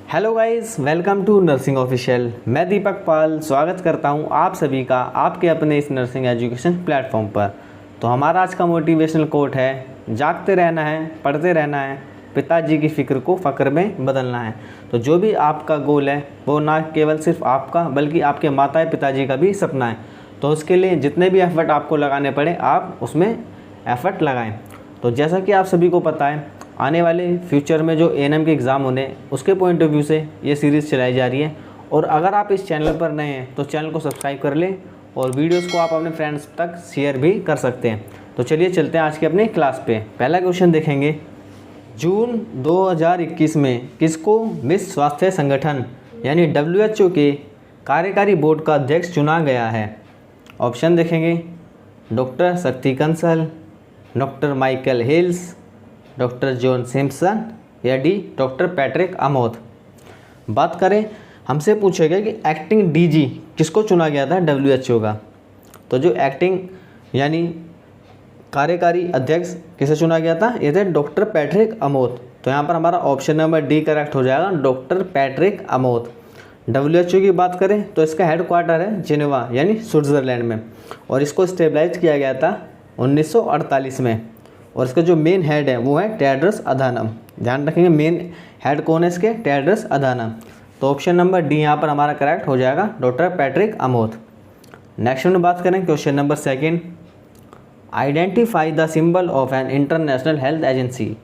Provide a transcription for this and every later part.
Hello guys, welcome to nursing official. मैं दीपक पाल स्वागत करता हूं आप सभी का आपके अपने इस नर्सिंग एजुकेशन प्लेटफॉर्म पर। तो हमारा आज का मोटिवेशनल कोट है, जागते रहना है, पढ़ते रहना है, पिताजी की फ़िक्र को फ़क्र में बदलना है। तो जो भी आपका गोल है वो ना केवल सिर्फ आपका बल्कि आपके माता पिताजी का भी सपना है। तो उसके लिए जितने भी एफ़र्ट आपको लगाने पड़े आप उसमें एफ़र्ट लगाएं। तो जैसा कि आप सभी को पता है, आने वाले फ्यूचर में जो एएनएम के एग्ज़ाम होने उसके पॉइंट ऑफ व्यू से ये सीरीज़ चलाई जा रही है। और अगर आप इस चैनल पर नए हैं तो चैनल को सब्सक्राइब कर लें और वीडियोस को आप अपने फ्रेंड्स तक शेयर भी कर सकते हैं। तो चलिए चलते हैं आज के अपने क्लास पे। पहला क्वेश्चन देखेंगे, जून 2021 में किसको मिस स्वास्थ्य संगठन यानी WHO के कार्यकारी बोर्ड का अध्यक्ष चुना गया है? ऑप्शन देखेंगे, डॉक्टर शक्ति Kansal, doctor Michael hills, doctor John Simpson या डी डॉक्टर पैट्रिक अमोथ। बात करें, हमसे पूछेगा कि एक्टिंग डीजी किसको चुना गया था WHO का। तो जो एक्टिंग यानी कार्यकारी अध्यक्ष किसे चुना गया था, ये थे डॉक्टर पैट्रिक अमोथ। तो यहाँ पर हमारा ऑप्शन नंबर डी करेक्ट हो जाएगा, डॉक्टर पैट्रिक अमोथ। WHO की बात करें तो इसका हेडक्वार्टर है जिनेवा यानी स्विट्ज़रलैंड में, और इसको स्टेबलाइज किया गया था 1948 में। और इसका जो मेन हेड है वो है टेड्रस अधानम। ध्यान रखेंगे, मेन हेड कौन है इसके, टेड्रस अधानम। तो ऑप्शन नंबर डी यहाँ पर हमारा करेक्ट हो जाएगा, डॉक्टर पैट्रिक अमोथ। नेक्स्ट में बात करें question number second, identify the symbol of an international health agency.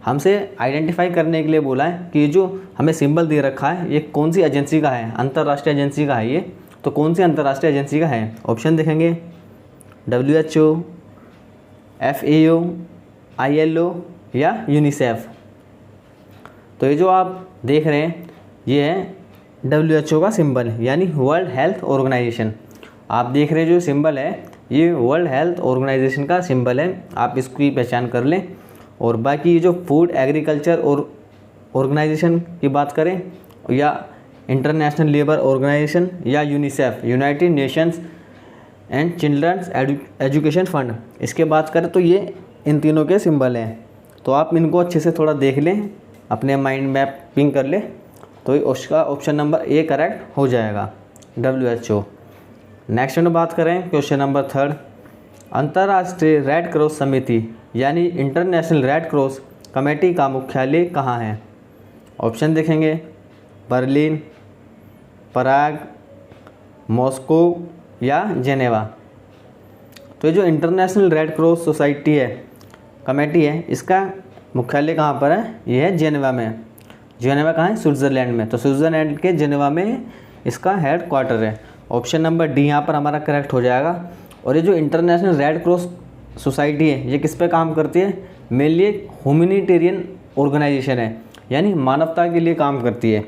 हमसे आइडेंटिफाई करने के लिए बोला है कि जो हमें सिंबल दे रखा है ये कौन सी एजेंसी का है, अंतर्राष्ट्रीय एजेंसी का है ये। तो कौन सी अंतर्राष्ट्रीय एजेंसी का है? ऑप्शन देखेंगे, WHO, FAO, ILO या यूनिसेफ। तो ये जो आप देख रहे हैं ये है WHO का सिंबल यानी वर्ल्ड हेल्थ ऑर्गेनाइजेशन। आप देख रहे हैं जो सिंबल है ये वर्ल्ड हेल्थ ऑर्गेनाइजेशन का सिंबल है, आप इसकी पहचान कर लें। और बाकी जो फूड एग्रीकल्चर और ऑर्गेनाइजेशन की बात करें या इंटरनेशनल लेबर ऑर्गेनाइजेशन या UNICEF United Nations and children's education fund, इसके बात करें तो ये इन तीनों के सिंबल हैं। तो आप इनको अच्छे से थोड़ा देख लें, अपने माइंड मैपिंग कर लें, तो उसका ऑप्शन नंबर ए करेक्ट हो जाएगा, WHO। नेक्स्ट में बात करें क्वेश्चन नंबर थर्ड, अंतर्राष्ट्रीय रेड क्रॉस समिति यानी इंटरनेशनल रेड क्रॉस कमेटी का मुख्यालय कहाँ है? ऑप्शन देखेंगे, बर्लिन, पराग, मॉस्को या जेनेवा। तो ये जो इंटरनेशनल रेड क्रॉस सोसाइटी है, कमेटी है, इसका मुख्यालय कहाँ पर है? ये है जेनेवा में। जेनेवा कहाँ है? स्विट्ज़रलैंड में। तो स्विट्ज़रलैंड के जेनेवा में इसका हेड क्वार्टर है। ऑप्शन नंबर डी यहाँ पर हमारा करेक्ट हो जाएगा। और ये जो इंटरनेशनल रेड क्रॉस सोसाइटी है ये किस पे काम करती है? मेनली एक ह्यूमैनिटेरियन ऑर्गेनाइजेशन है यानी मानवता के लिए काम करती है।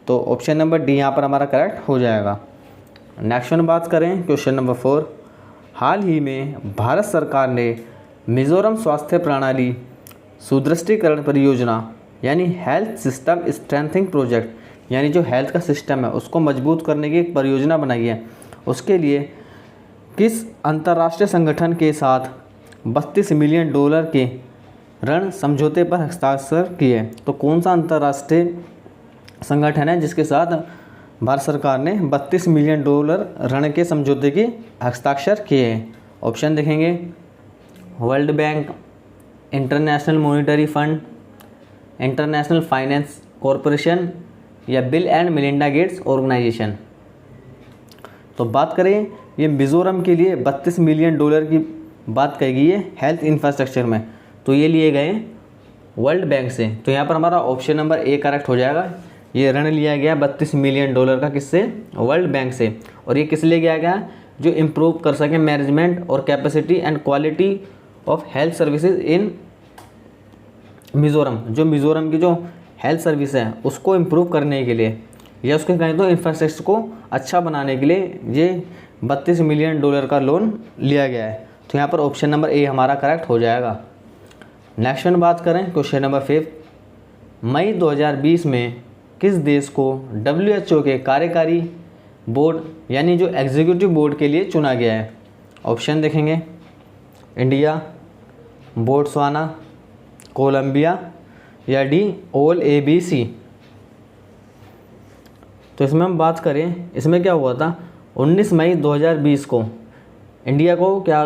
तो ऑप्शन नंबर डी यहाँ पर हमारा करेक्ट हो जाएगा। नेक्स्ट में बात करें क्वेश्चन नंबर 4, हाल ही में भारत सरकार ने मिज़ोरम स्वास्थ्य प्रणाली सुदृढ़ीकरण परियोजना यानी हेल्थ सिस्टम स्ट्रेंथनिंग प्रोजेक्ट यानी जो हेल्थ का सिस्टम है उसको मजबूत करने की एक परियोजना बनाई है। उसके लिए किस अंतर्राष्ट्रीय संगठन के साथ $32 मिलियन के ऋण समझौते पर हस्ताक्षर किए? तो कौन सा अंतर्राष्ट्रीय संगठन है जिसके साथ भारत सरकार ने $32 मिलियन ऋण के समझौते की हस्ताक्षर किए हैं? ऑप्शन देखेंगे, World Bank, International Monetary Fund, International Finance Corporation या Bill and Melinda Gates organisation. तो बात करें ये मिज़ोरम के लिए $32 मिलियन की बात कही गई है हेल्थ इंफ्रास्ट्रक्चर में, तो ये लिए गए वर्ल्ड बैंक से। तो यहाँ पर हमारा ऑप्शन नंबर ए करेक्ट हो जाएगा। ये ऋण लिया गया $32 मिलियन का, किससे? वर्ल्ड बैंक से। और ये किस लिए किया गया? जो इम्प्रूव कर सके मैनेजमेंट और capacity and quality of health services in Mizoram. जो मिज़ोरम की जो हेल्थ सर्विस है उसको इम्प्रूव करने के लिए या उसके कहें तो इंफ्रास्ट्रक्चर को अच्छा बनाने के लिए ये $32 मिलियन का लोन लिया गया है। तो यहाँ पर ऑप्शन नंबर ए हमारा करेक्ट हो जाएगा। नेक्स्ट में बात करें क्वेश्चन नंबर 5, मई 2020 में किस देश को WHO के कार्यकारी बोर्ड यानी जो एग्जीक्यूटिव बोर्ड के लिए चुना गया है? ऑप्शन देखेंगे, इंडिया, बोट्सवाना, कोलंबिया या डी ऑल ABC। तो इसमें हम बात करें, इसमें क्या हुआ था, 19 मई 2020 को इंडिया को क्या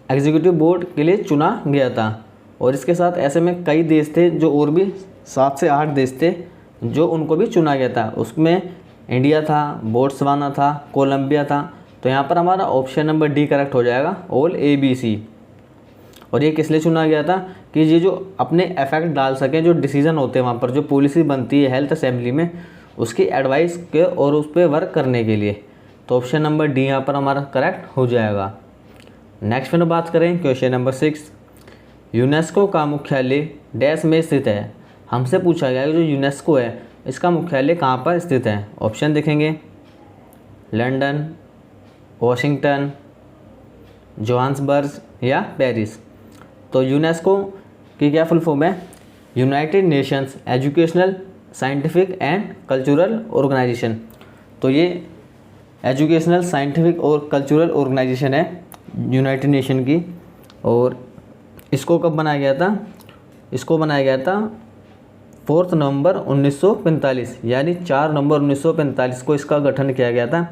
एग्जीक्यूटिव बोर्ड के लिए चुना गया था। और इसके साथ ऐसे में कई देश थे जो और भी 7 से 8 देश थे जो उनको भी चुना गया था। उसमें इंडिया था, बोट्सवाना था, कोलंबिया था। तो यहाँ पर हमारा ऑप्शन नंबर डी करेक्ट हो जाएगा, ऑल ABC। और ये किस लिए चुना गया था कि ये जो अपने इफेक्ट डाल सकें, जो डिसीजन होते हैं वहाँ पर, जो पॉलिसी बनती है हेल्थ असेंबली में, उसकी एडवाइस के और उस पर वर्क करने के लिए। तो ऑप्शन नंबर डी यहाँ पर हमारा करेक्ट हो जाएगा। नेक्स्ट में बात करें क्वेश्चन नंबर 6, यूनेस्को का मुख्यालय डैश में स्थित है। हमसे पूछा गया है जो यूनेस्को है इसका मुख्यालय कहाँ पर स्थित है। ऑप्शन देखेंगे, लंदन, वॉशिंगटन, जोहान्सबर्ग या पेरिस। तो यूनेस्को की क्या फुल फॉर्म है, United Nations educational, scientific and cultural organisation. तो ये एजुकेशनल, साइंटिफिक और कल्चरल ऑर्गेनाइजेशन है यूनाइटेड नेशन की। और इसको कब बनाया गया था, इसको बनाया गया था 4 नवंबर 1945, यानी 4 नवंबर 1945 को इसका गठन किया गया था।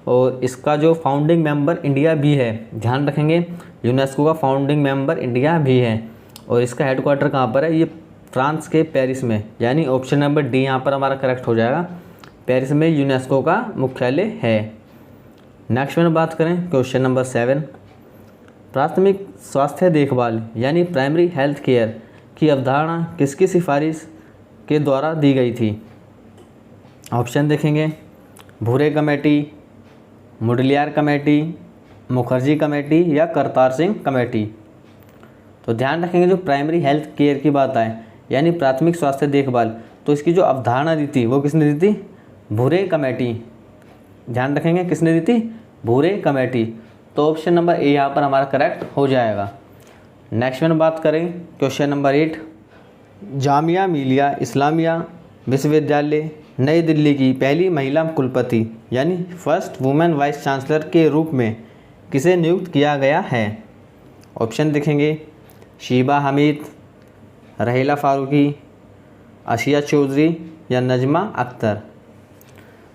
और इसका जो फाउंडिंग मेंबर इंडिया भी है, ध्यान रखेंगे यूनेस्को का फाउंडिंग मेंबर इंडिया भी है। और इसका हेडक्वार्टर कहाँ पर है, ये फ्रांस के पेरिस में, यानी ऑप्शन नंबर डी यहाँ पर हमारा करेक्ट हो जाएगा। पेरिस में यूनेस्को का मुख्यालय है। नेक्स्ट में बात करें क्वेश्चन नंबर 7, प्राथमिक स्वास्थ्य देखभाल यानी प्राइमरी हेल्थ केयर की अवधारणा किसकी सिफारिश के द्वारा दी गई थी। ऑप्शन देखेंगे, भूरे कमेटी, मुडलियार कमेटी, मुखर्जी कमेटी या करतार सिंह कमेटी। तो ध्यान रखेंगे जो प्राइमरी हेल्थ केयर की बात आए यानी प्राथमिक स्वास्थ्य देखभाल, तो इसकी जो अवधारणा दी थी वो किसने दी थी, भूरे कमेटी। ध्यान रखेंगे किसने दी थी, भूरे कमेटी। तो ऑप्शन नंबर ए यहाँ पर हमारा करेक्ट हो जाएगा। नेक्स्ट में बात करें क्वेश्चन नंबर 8, जामिया मिलिया इस्लामिया विश्वविद्यालय नई दिल्ली की पहली महिला कुलपति यानी फर्स्ट वुमेन वाइस चांसलर के रूप में किसे नियुक्त किया गया है। ऑप्शन देखेंगे, शीबा हमीद, रहीला फारूकी, आसिया चौधरी या नजमा अख्तर।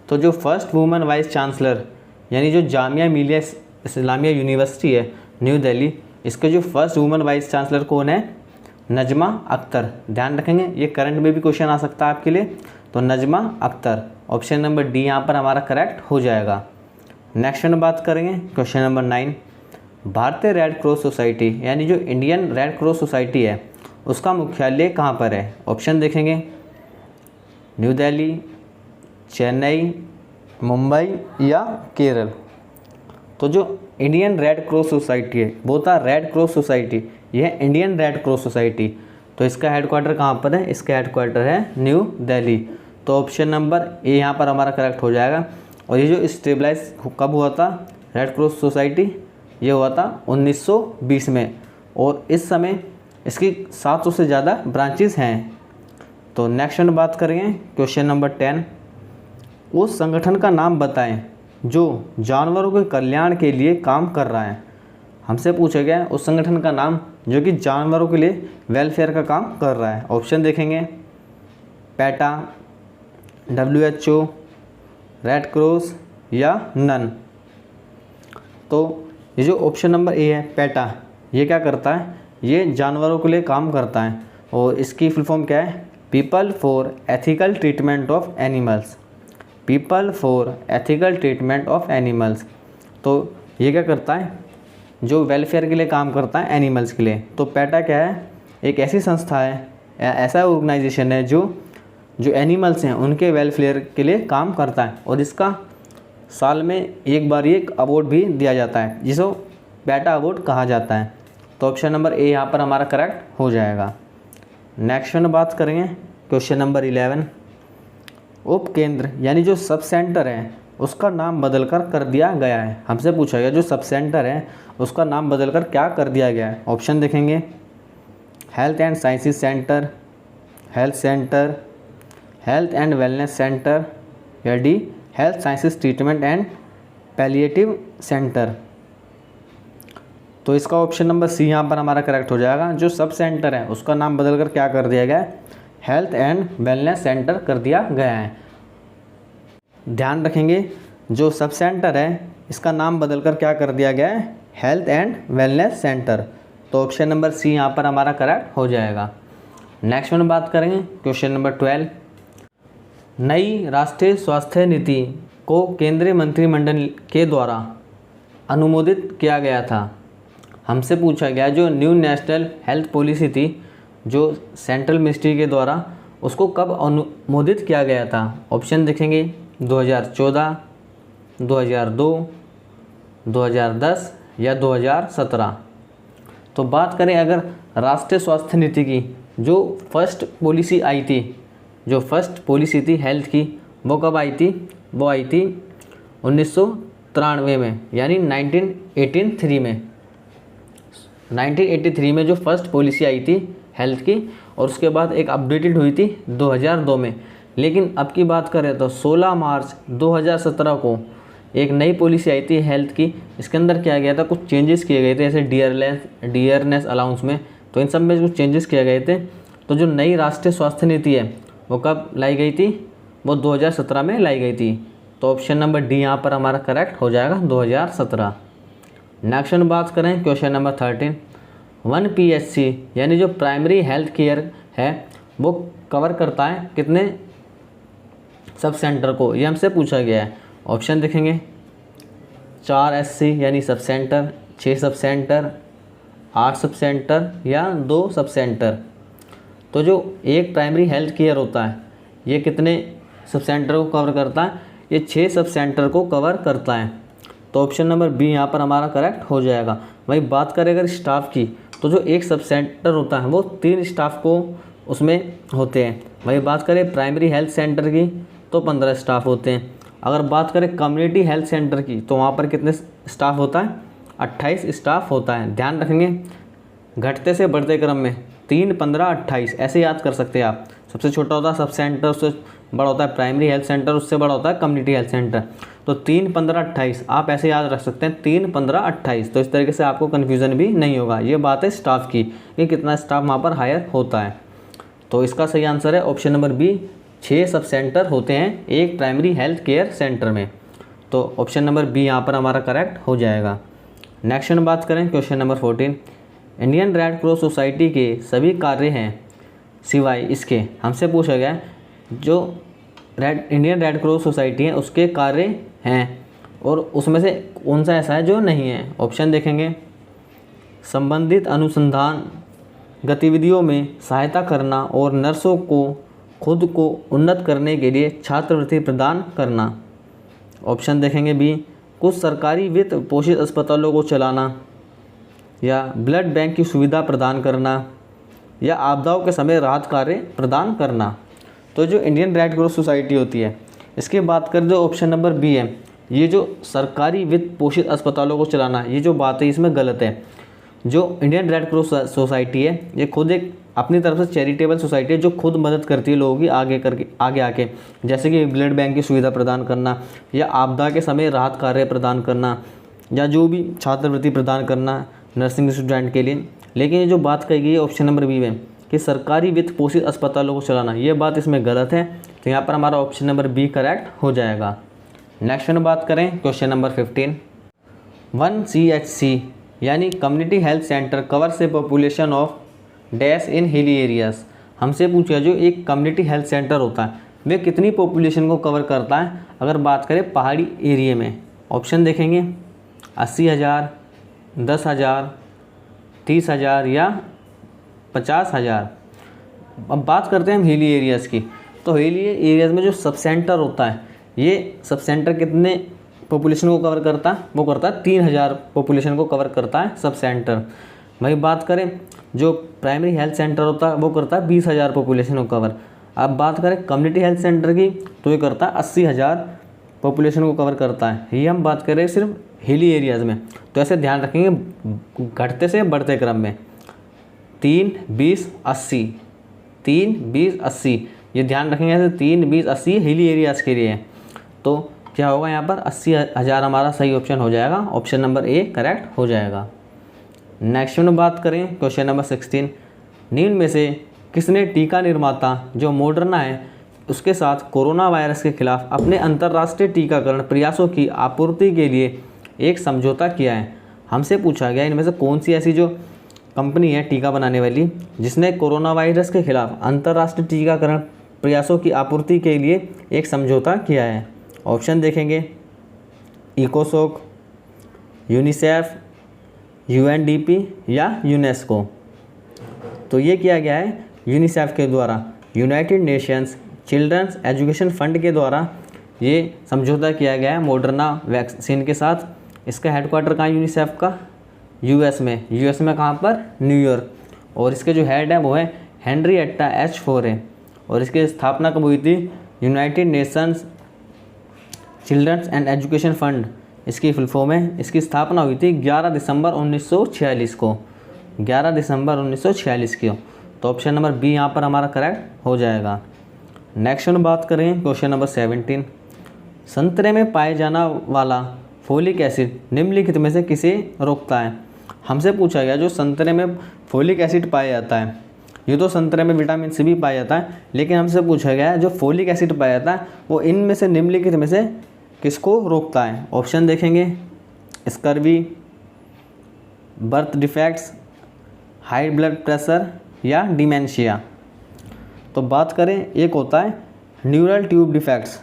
तो जो फर्स्ट वुमेन वाइस चांसलर यानी जो जामिया मिलिया इस्लामिया यूनिवर्सिटी है न्यू दिल्ली, इसके जो फर्स्ट वुमेन वाइस चांसलर कौन है, नजमा अख्तर। ध्यान रखेंगे ये करंट में भी क्वेश्चन आ सकता है आपके लिए। तो Najma Akhtar, option number D यहाँ पर हमारा करेक्ट हो जाएगा। नेक्स्ट में बात करेंगे क्वेश्चन नंबर 9, भारतीय रेड क्रॉस सोसाइटी यानी जो इंडियन रेड क्रॉस सोसाइटी है उसका मुख्यालय कहाँ पर है। ऑप्शन देखेंगे, न्यू दिल्ली, चेन्नई, मुंबई या केरल। तो जो इंडियन रेड क्रॉस सोसाइटी है वो था रेड क्रॉस सोसाइटी, यह है इंडियन रेड क्रॉस सोसाइटी। तो इसका हेडक्वार्टर कहाँ पर है, इसका हेडक्वार्टर है न्यू दिल्ली। तो ऑप्शन नंबर ए यहाँ पर हमारा करेक्ट हो जाएगा। और ये जो स्टेबलाइज कब हुआ था रेड क्रॉस सोसाइटी, ये हुआ था 1920 में। और इस समय इसकी 700 से ज़्यादा ब्रांचेस हैं। तो नेक्स्ट में बात करेंगे क्वेश्चन नंबर 10, उस संगठन का नाम बताएं जो जानवरों के कल्याण के लिए काम कर रहा है। हमसे पूछा गया है उस संगठन का नाम जो कि जानवरों के लिए वेलफेयर का काम कर रहा है। ऑप्शन देखेंगे, पैटा, WHO, रेड क्रॉस या नन। तो ये जो ऑप्शन नंबर ए है पैटा, ये क्या करता है, ये जानवरों के लिए काम करता है। और इसकी फुल फॉर्म क्या है, people for ethical treatment of animals, people for ethical treatment of animals. तो ये क्या करता है, जो वेलफेयर के लिए काम करता है एनिमल्स के लिए। तो पैटा क्या है, एक ऐसी संस्था है, ऐसा ऑर्गेनाइजेशन है जो एनिमल्स हैं उनके वेलफेयर के लिए काम करता है। और इसका साल में एक बार एक अवार्ड भी दिया जाता है जिसको पैटा अवार्ड कहा जाता है। तो ऑप्शन नंबर ए यहाँ पर हमारा करेक्ट हो जाएगा। नेक्स्ट में बात करेंगे क्वेश्चन नंबर 11, उप केंद्र यानी जो सब सेंटर है उसका नाम बदलकर कर दिया गया है। हमसे पूछा गया जो सब सेंटर है उसका नाम बदलकर क्या कर दिया गया है। ऑप्शन देखेंगे, health and sciences centre, health centre, health and wellness centre या the health sciences treatment and palliative centre. तो इसका ऑप्शन नंबर सी यहाँ पर हमारा करेक्ट हो जाएगा। जो सब सेंटर है उसका नाम बदलकर क्या कर दिया गया है, हेल्थ एंड वेलनेस सेंटर कर दिया गया है। ध्यान रखेंगे जो सब सेंटर है इसका नाम बदलकर क्या कर दिया गया है, हेल्थ एंड वेलनेस सेंटर। तो ऑप्शन नंबर सी यहाँ पर हमारा करेक्ट हो जाएगा। नेक्स्ट में बात करेंगे क्वेश्चन नंबर 12। नई राष्ट्रीय स्वास्थ्य नीति को केंद्रीय मंत्रिमंडल के द्वारा अनुमोदित किया गया था। हमसे पूछा गया जो न्यू नेशनल हेल्थ पॉलिसी थी जो सेंट्रल मिनिस्ट्री के द्वारा, उसको कब अनुमोदित किया गया था। ऑप्शन देखेंगे 2014, 2002, 2010 या 2017। तो बात करें अगर राष्ट्रीय स्वास्थ्य नीति की, जो फर्स्ट पॉलिसी आई थी, जो फर्स्ट पॉलिसी थी हेल्थ की, वो कब आई थी, वो आई थी 1993 में, यानी 1983 में। 1983 में जो फर्स्ट पॉलिसी आई थी हेल्थ की, और उसके बाद एक अपडेटेड हुई थी 2002 में। लेकिन अब की बात करें तो 16 मार्च 2017 को एक नई पॉलिसी आई थी हेल्थ की। इसके अंदर क्या गया था, कुछ चेंजेस किए गए थे, जैसे डियरनेस अलाउंस में, तो इन सब में कुछ चेंजेस किए गए थे। तो जो नई राष्ट्रीय स्वास्थ्य नीति है वो कब लाई गई थी, वो 2017 में लाई गई थी। तो ऑप्शन नंबर डी यहाँ पर हमारा करेक्ट हो जाएगा 2017। नेक्स्ट में बात करें क्वेश्चन नंबर 13। 1 PHC यानी जो प्राइमरी हेल्थ केयर है वो कवर करता है कितने सब सेंटर को, ये हमसे पूछा गया है। ऑप्शन देखेंगे 4 SC यानी sub centre, 6 sub centre, 8 sub centre या 2 सब सेंटर। तो जो एक प्राइमरी हेल्थ केयर होता है ये कितने सब सेंटर को कवर करता है, ये 6 सब सेंटर को कवर करता है। तो ऑप्शन नंबर बी यहाँ पर हमारा करेक्ट हो जाएगा। वही बात करें अगर स्टाफ की, तो जो एक सब सेंटर होता है वो 3 स्टाफ को उसमें होते हैं। वही बात करें प्राइमरी हेल्थ सेंटर की तो 15 स्टाफ होते हैं। अगर बात करें कम्युनिटी हेल्थ सेंटर की तो वहाँ पर कितने स्टाफ होता है, 28 स्टाफ होता है। ध्यान रखेंगे घटते से बढ़ते क्रम में 3, 15, 28 ऐसे याद कर सकते हैं आप। सबसे छोटा होता है सब सेंटर, उससे बड़ा होता है प्राइमरी हेल्थ सेंटर, उससे बड़ा होता है कम्युनिटी हेल्थ सेंटर। तो 3, 15, 28 आप ऐसे याद रख सकते हैं, 3, 15, 28। तो इस तरीके से आपको कन्फ्यूज़न भी नहीं होगा। ये बात है स्टाफ की कि कितना स्टाफ वहाँ पर हायर होता है। तो इसका सही आंसर है option number B, 6 sub centre होते हैं एक प्राइमरी हेल्थ केयर सेंटर में। तो ऑप्शन नंबर बी यहाँ पर हमारा करेक्ट हो जाएगा। नेक्स्ट में बात करें question number 14। Indian red cross society के सभी कार्य हैं सिवाय इसके। हमसे पूछा गया जो इंडियन रेड क्रॉस सोसाइटी है उसके कार्य हैं और उसमें से कौन सा ऐसा है जो नहीं है। ऑप्शन देखेंगे संबंधित अनुसंधान गतिविधियों में सहायता करना और नर्सों को खुद को उन्नत करने के लिए छात्रवृत्ति प्रदान करना। ऑप्शन देखेंगे बी, कुछ सरकारी वित्त पोषित अस्पतालों को चलाना, या ब्लड बैंक की सुविधा प्रदान करना, या आपदाओं के समय राहत कार्य प्रदान करना। तो जो इंडियन रेड क्रॉस सोसाइटी होती है इसकी बात करें जो ऑप्शन नंबर बी है, ये जो सरकारी वित्त पोषित अस्पतालों को चलाना, ये जो बात है इसमें गलत है। जो इंडियन रेड क्रॉस सोसाइटी है ये खुद एक अपनी तरफ से चैरिटेबल सोसाइटी है जो खुद मदद करती है लोगों की आगे आके, जैसे कि ब्लड बैंक की सुविधा प्रदान करना, या आपदा के समय राहत कार्य प्रदान करना, या जो भी छात्रवृत्ति प्रदान करना नर्सिंग स्टूडेंट के लिए। लेकिन ये जो बात कही गई है ऑप्शन नंबर बी में कि सरकारी वित्त पोषित अस्पतालों को चलाना, ये बात इसमें गलत है। तो यहाँ पर हमारा ऑप्शन नंबर बी करेक्ट हो जाएगा। नेक्स्ट में बात करें क्वेश्चन नंबर 15। 1 CHC यानी community health centre covers A population of dash in hilly areas. हमसे पूछा जो एक कम्युनिटी हेल्थ सेंटर होता है वे कितनी पॉपुलेशन को कवर करता है अगर बात करें पहाड़ी एरिया में। ऑप्शन देखेंगे 80,000, 10,000, 30,000 या 50,000। अब बात करते हैं हम हिली एरियाज़ की। तो हिली एरियाज़ में जो सब सेंटर होता है ये सब सेंटर कितने पॉपुलेशन को कवर करता है, वो करता है 3,000 पॉपुलेशन को कवर करता है सब सेंटर। वही बात करें जो प्राइमरी हेल्थ सेंटर होता है वो करता है 20,000 पॉपुलेशन को कवर। अब बात करें कम्युनिटी हेल्थ सेंटर की तो ये करता है 80,000 पॉपुलेशन को कवर करता है। ये हम बात करें सिर्फ हिली एरियाज़ में। तो ऐसे ध्यान रखेंगे घटते से बढ़ते क्रम में 3, 20, 80, 3, 20, 80 ये ध्यान रखेंगे। ऐसे 3, 20, 80 हिली एरियाज़ के लिए है। तो क्या होगा यहाँ पर 80,000 हमारा सही ऑप्शन हो जाएगा। ऑप्शन नंबर ए करेक्ट हो जाएगा। नेक्स्ट में बात करें क्वेश्चन नंबर 16। निम्न में से किसने टीका निर्माता जो मॉडर्ना है उसके साथ कोरोना वायरस के खिलाफ अपने अंतर्राष्ट्रीय टीकाकरण प्रयासों की आपूर्ति के लिए एक समझौता किया है। हमसे पूछा गया इनमें से कौन सी ऐसी जो कंपनी है टीका बनाने वाली जिसने कोरोना वायरस के खिलाफ अंतर्राष्ट्रीय टीकाकरण प्रयासों की आपूर्ति के लिए एक समझौता किया है। ऑप्शन देखेंगे इकोसोक, यूनिसेफ, UNDP या यूनेस्को। तो ये किया गया है यूनिसेफ के द्वारा, United Nations children's education fund के द्वारा ये समझौता किया गया है मॉडर्ना वैक्सीन के साथ। इसका हेडक्वार्टर कहाँ है यूनिसेफ का? US में। US में कहाँ पर? न्यूयॉर्क। और इसके जो हेड है वो है हेनरिएटा H. फोरे। और इसकी स्थापना कब हुई थी? United Nations children's and education fund इसकी फुल फॉर्म है। इसकी स्थापना हुई थी 11 दिसंबर 1946 को, 11 दिसंबर 1946 को। तो ऑप्शन नंबर बी यहाँ पर हमारा करेक्ट हो जाएगा। नेक्स्ट हम बात करें क्वेश्चन नंबर 17। संतरे में पाए जाना वाला फोलिक एसिड निम्नलिखित में से किसे रोकता है? हमसे पूछा गया जो संतरे में फोलिक एसिड पाया जाता है, ये तो संतरे में विटामिन सी भी पाया जाता है, लेकिन हमसे पूछा गया है जो फोलिक एसिड पाया जाता है वो इनमें से निम्नलिखित में से किसको रोकता है? ऑप्शन देखेंगे scurvy, birth defects, high blood pressure या डिमेंशिया। तो बात करें एक होता है neural tube defects,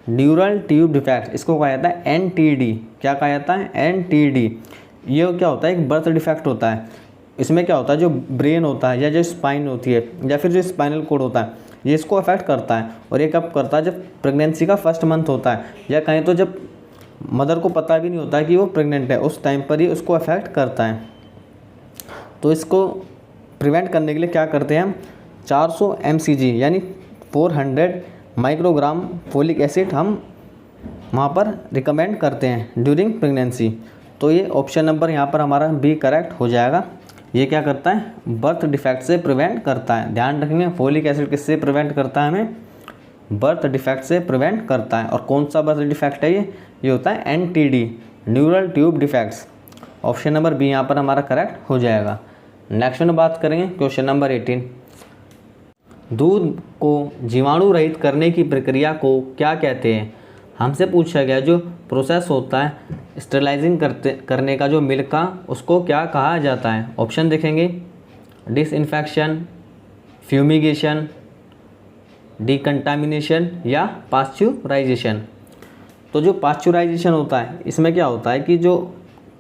neural tube defect इसको कहा जाता है NTD। क्या कहा जाता है? NTD। ये क्या होता है? एक बर्थ डिफेक्ट होता है। इसमें क्या होता है जो ब्रेन होता है या जो स्पाइन होती है या फिर जो स्पाइनल कोड होता है ये इसको अफेक्ट करता है। और ये कब करता है? जब प्रेगनेंसी का फर्स्ट मंथ होता है या कहीं तो जब मदर को पता भी नहीं होता है कि वो प्रेग्नेंट है, उस टाइम पर ही उसको अफेक्ट करता है। तो इसको प्रिवेंट करने के लिए क्या करते हैं हम? 400 mcg यानी 400 माइक्रोग्राम फोलिक एसिड हम वहाँ पर रिकमेंड करते हैं ड्यूरिंग प्रेगनेंसी। तो ये ऑप्शन नंबर यहाँ पर हमारा बी करेक्ट हो जाएगा। ये क्या करता है? बर्थ डिफेक्ट से प्रिवेंट करता है। ध्यान रखेंगे फोलिक एसिड किससे प्रिवेंट करता है? हमें बर्थ डिफेक्ट से प्रिवेंट करता है। और कौन सा बर्थ डिफेक्ट है ये होता है NTD, neural tube defects. Option number B यहाँ पर हमारा करेक्ट हो जाएगा। नेक्स्ट में बात करेंगे क्वेश्चन नंबर 18। दूध को जीवाणु रहित करने की प्रक्रिया को क्या कहते हैं? हमसे पूछा गया जो प्रोसेस होता है स्टेरलाइजिंग करने का जो मिल्क का, उसको क्या कहा जाता है? ऑप्शन देखेंगे डिसइंफेक्शन, फ्यूमिगेशन, डिकंटामिनेशन या पास्चुराइजेशन। तो जो पास्चुराइजेशन होता है इसमें क्या होता है कि जो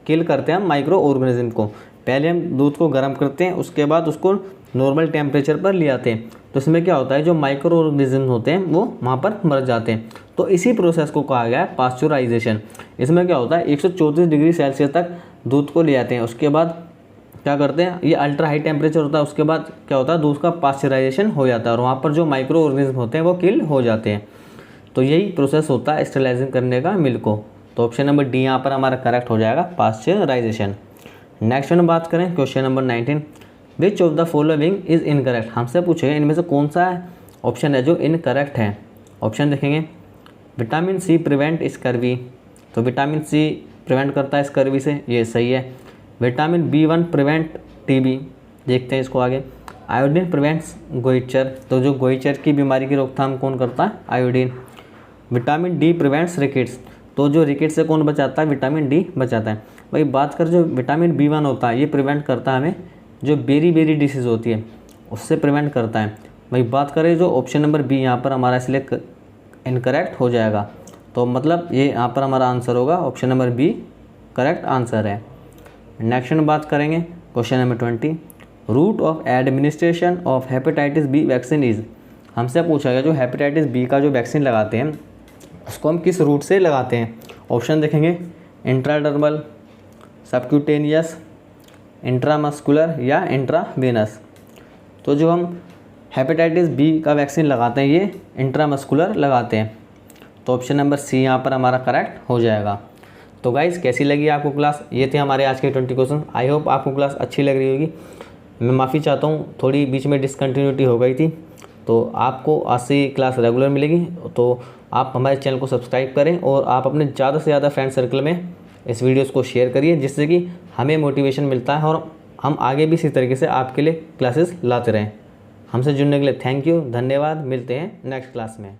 किल करते हैं हम माइक्रो ऑर्गेनिज्म को, पहले हम दूध को गर्म करते हैं उसके बाद उसको नॉर्मल टेम्परेचर पर ले आते हैं। तो इसमें क्या होता है जो माइक्रो ऑर्गेनिज्म होते हैं वो वहाँ पर मर जाते हैं। तो इसी प्रोसेस को कहा गया है पास्चुराइजेशन। इसमें क्या होता है 134 डिग्री सेल्सियस तक दूध को ले आते हैं, उसके बाद क्या करते हैं ये अल्ट्रा हाई टेम्परेचर होता है, उसके बाद क्या होता है दूध का पास्चुराइजेशन हो जाता है और वहाँ पर जो माइक्रो ऑर्गेनिज्म होते हैं वो किल हो जाते हैं। तो यही प्रोसेस होता है स्टेरलाइजिंग करने का मिल्क को। तो ऑप्शन नंबर डी यहाँ पर हमारा करेक्ट हो जाएगा पास्चुराइजेशन। नेक्स्ट में बात करें question number 19। Which of the following is incorrect? हमसे पूछेगा इनमें से कौन सा ऑप्शन है जो इनकरेक्ट है। ऑप्शन देखेंगे विटामिन सी प्रिवेंट स्कर्वी, तो विटामिन सी प्रिवेंट करता है स्कर्वी से, ये सही है। विटामिन B1 प्रिवेंट TB, देखते हैं इसको आगे। आयोडीन प्रिवेंट्स गोइचर, तो जो गोइचर की बीमारी की रोकथाम कौन करता है? Iodine. Vitamin D prevents rickets, तो जो रिकेट से कौन बचाता है? विटामिन D बचाता है। भाई बात कर जो विटामिन B1 होता है ये प्रिवेंट करता है हमें जो बेरी डिसीज़ होती है उससे प्रिवेंट करता है। भाई बात करें जो ऑप्शन नंबर बी यहाँ पर हमारा इसलिए इनकरेक्ट हो जाएगा। तो मतलब ये यहाँ पर हमारा आंसर होगा option number B correct answer है। नेक्स्ट में बात करेंगे question number 20। Route of administration of hepatitis B vaccine is. हमसे पूछा गया जो हेपेटाइटिस बी का जो वैक्सीन लगाते हैं उसको हम किस रूट से लगाते हैं? ऑप्शन देखेंगे इंट्राडर्मल, सबक्यूटेनियस, इंट्रामस्कुलर या इंट्रावेनस। तो जो हम हेपेटाइटिस बी का वैक्सीन लगाते हैं ये इंट्रामस्कुलर लगाते हैं। तो ऑप्शन नंबर सी यहाँ पर हमारा करेक्ट हो जाएगा। तो गाइस कैसी लगी आपको क्लास? ये थे हमारे आज के 20 क्वेश्चन। आई होप आपको क्लास अच्छी लग रही होगी। मैं माफ़ी चाहता हूँ थोड़ी बीच में डिसकंटिन्यूटी हो गई थी। तो आपको आज से क्लास रेगुलर मिलेगी। तो आप हमारे चैनल को सब्सक्राइब करें और आप अपने ज़्यादा से ज़्यादा फ्रेंड सर्कल में इस वीडियोस को शेयर करिए, जिससे कि हमें मोटिवेशन मिलता है और हम आगे भी इसी तरीके से आपके लिए क्लासेस लाते रहें। हमसे जुड़ने के लिए थैंक यू, धन्यवाद। मिलते हैं नेक्स्ट क्लास में।